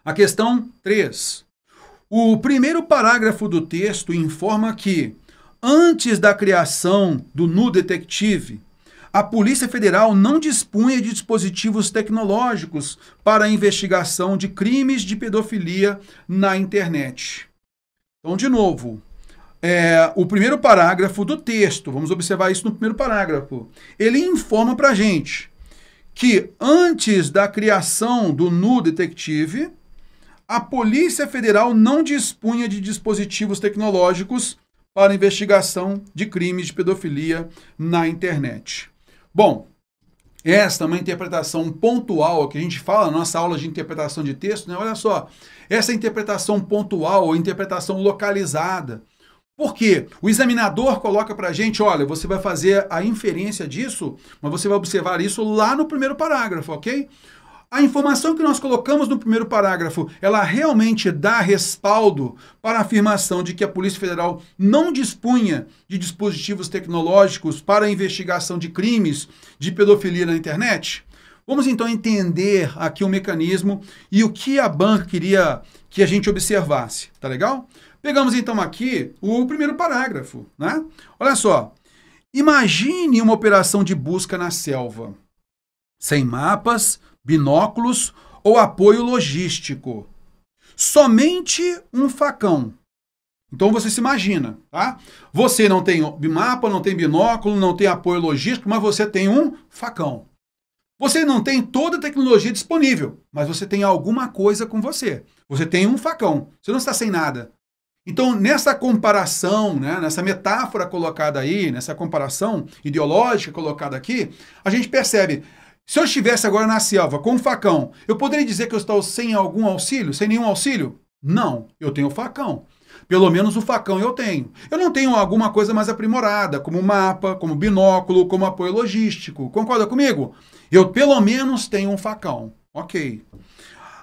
A questão 3. O primeiro parágrafo do texto informa que, antes da criação do Nu Detective, a Polícia Federal não dispunha de dispositivos tecnológicos para a investigação de crimes de pedofilia na internet. Então, de novo, o primeiro parágrafo do texto, vamos observar isso no primeiro parágrafo, ele informa para a gente que antes da criação do Nu Detective, a Polícia Federal não dispunha de dispositivos tecnológicos para a investigação de crimes de pedofilia na internet. Bom, esta é uma interpretação pontual que a gente fala na nossa aula de interpretação de texto, né? Olha só, essa interpretação pontual ou interpretação localizada. Por quê? O examinador coloca para a gente, olha, você vai fazer a inferência disso, mas você vai observar isso lá no primeiro parágrafo, ok? A informação que nós colocamos no primeiro parágrafo, ela realmente dá respaldo para a afirmação de que a Polícia Federal não dispunha de dispositivos tecnológicos para a investigação de crimes de pedofilia na internet? Vamos então entender aqui o mecanismo e o que a banca queria que a gente observasse, tá legal? Pegamos então aqui o primeiro parágrafo, né? Olha só, imagine uma operação de busca na selva, sem mapas, binóculos ou apoio logístico. Somente um facão. Então você se imagina, tá? Você não tem mapa, não tem binóculo, não tem apoio logístico, mas você tem um facão. Você não tem toda a tecnologia disponível, mas você tem alguma coisa com você. Você tem um facão. Você não está sem nada. Então, nessa comparação, né, nessa metáfora colocada aí, nessa comparação ideológica colocada aqui, a gente percebe, se eu estivesse agora na selva com um facão, eu poderia dizer que eu estou sem algum auxílio, sem nenhum auxílio? Não, eu tenho o facão. Pelo menos o facão eu tenho. Eu não tenho alguma coisa mais aprimorada, como mapa, como binóculo, como apoio logístico. Concorda comigo? Eu pelo menos tenho um facão. Ok.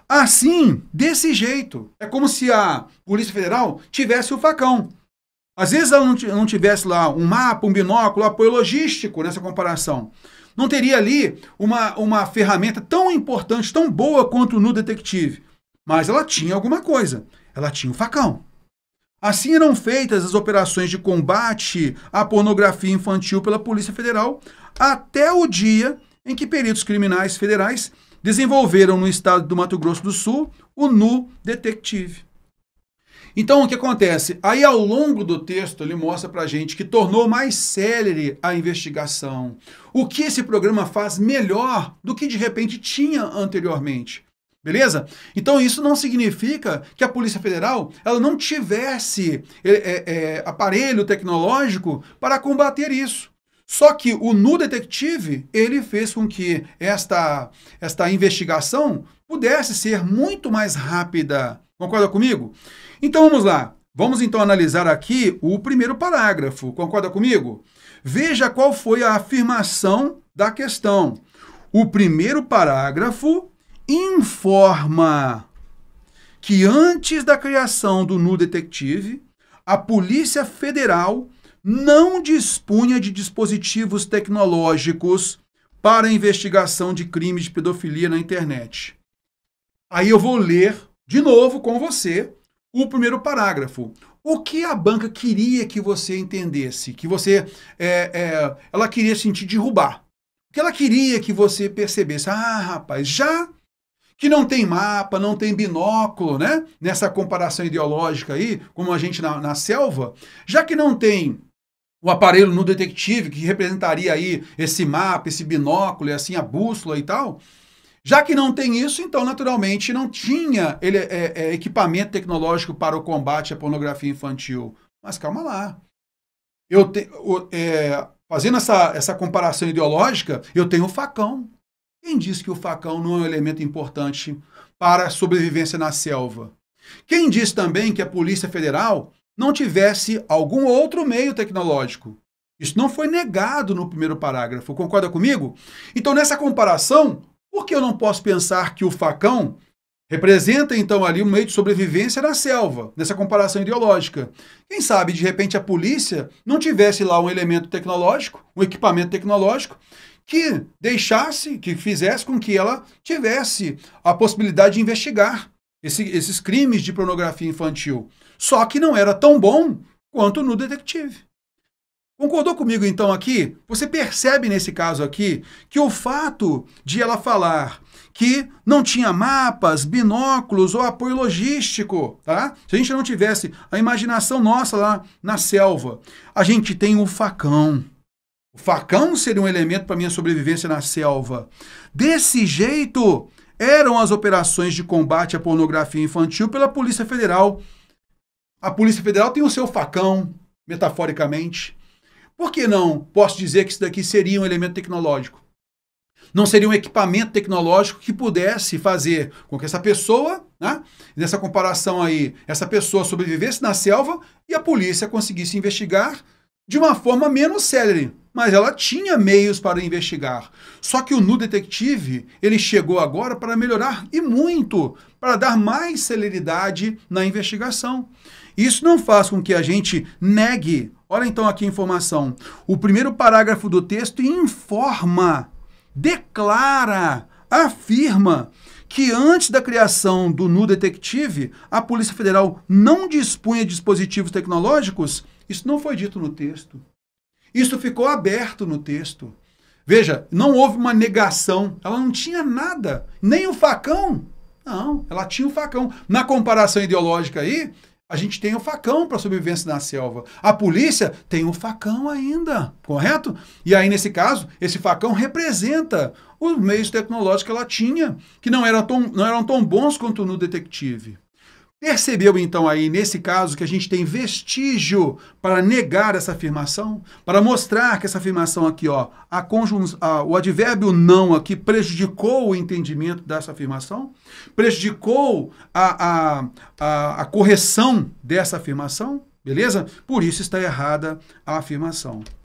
Assim, desse jeito, é como se a Polícia Federal tivesse o facão. Às vezes ela não tivesse lá um mapa, um binóculo, um apoio logístico nessa comparação. Não teria ali uma ferramenta tão importante, tão boa quanto o Nu Detective. Mas ela tinha alguma coisa. Ela tinha o facão. Assim eram feitas as operações de combate à pornografia infantil pela Polícia Federal até o dia em que peritos criminais federais desenvolveram no estado do Mato Grosso do Sul o Nu Detective. Então, o que acontece? Aí, ao longo do texto, ele mostra pra gente que tornou mais célere a investigação. O que esse programa faz melhor do que, de repente, tinha anteriormente. Beleza? Então, isso não significa que a Polícia Federal ela não tivesse aparelho tecnológico para combater isso. Só que o Nu Detective, ele fez com que esta investigação pudesse ser muito mais rápida. Concorda comigo? Então vamos lá. Vamos então analisar aqui o primeiro parágrafo. Concorda comigo? Veja qual foi a afirmação da questão. O primeiro parágrafo informa que antes da criação do Nu Detective, a Polícia Federal não dispunha de dispositivos tecnológicos para a investigação de crimes de pedofilia na internet. Aí eu vou ler de novo com você o primeiro parágrafo. O que a banca queria que você entendesse? Que você, ela queria sentir derrubar. O que ela queria que você percebesse? Ah, rapaz, já que não tem mapa, não tem binóculo, né? Nessa comparação ideológica aí, como a gente na selva, já que não tem o aparelho No Detective, que representaria aí esse mapa, esse binóculo e assim a bússola e tal, já que não tem isso, então naturalmente não tinha equipamento tecnológico para o combate à pornografia infantil. Mas calma lá. Fazendo essa comparação ideológica, eu tenho o facão. Quem disse que o facão não é um elemento importante para a sobrevivência na selva? Quem disse também que a Polícia Federal não tivesse algum outro meio tecnológico? Isso não foi negado no primeiro parágrafo. Concorda comigo? Então, nessa comparação, por que eu não posso pensar que o facão representa, então, ali um meio de sobrevivência na selva, nessa comparação ideológica? Quem sabe, de repente, a polícia não tivesse lá um elemento tecnológico, um equipamento tecnológico, que fizesse com que ela tivesse a possibilidade de investigar esses crimes de pornografia infantil. Só que não era tão bom quanto no Detective. Concordou comigo então aqui? Você percebe nesse caso aqui que o fato de ela falar que não tinha mapas, binóculos ou apoio logístico, tá? Se a gente não tivesse a imaginação nossa lá na selva, a gente tem o facão. O facão seria um elemento para minha sobrevivência na selva. Desse jeito, eram as operações de combate à pornografia infantil pela Polícia Federal. A Polícia Federal tem o seu facão, metaforicamente. Por que não posso dizer que isso daqui seria um elemento tecnológico? Não seria um equipamento tecnológico que pudesse fazer com que essa pessoa, né, nessa comparação aí, essa pessoa sobrevivesse na selva e a polícia conseguisse investigar de uma forma menos célere. Mas ela tinha meios para investigar. Só que o Nu Detective, ele chegou agora para melhorar e muito, para dar mais celeridade na investigação. Isso não faz com que a gente negue. Olha então aqui a informação. O primeiro parágrafo do texto informa, declara, afirma que antes da criação do Nu Detective, a Polícia Federal não dispunha de dispositivos tecnológicos. Isso não foi dito no texto. Isso ficou aberto no texto. Veja, não houve uma negação. Ela não tinha nada. Nem o facão. Não, ela tinha o facão. Na comparação ideológica aí, a gente tem o facão para sobrevivência na selva. A polícia tem o facão ainda, correto? E aí, nesse caso, esse facão representa os meios tecnológicos que ela tinha, que não eram tão bons quanto no Detective. Percebeu, então, aí, nesse caso, que a gente tem vestígio para negar essa afirmação? Para mostrar que essa afirmação aqui, ó, o advérbio não aqui prejudicou o entendimento dessa afirmação? Prejudicou a correção dessa afirmação? Beleza? Por isso está errada a afirmação.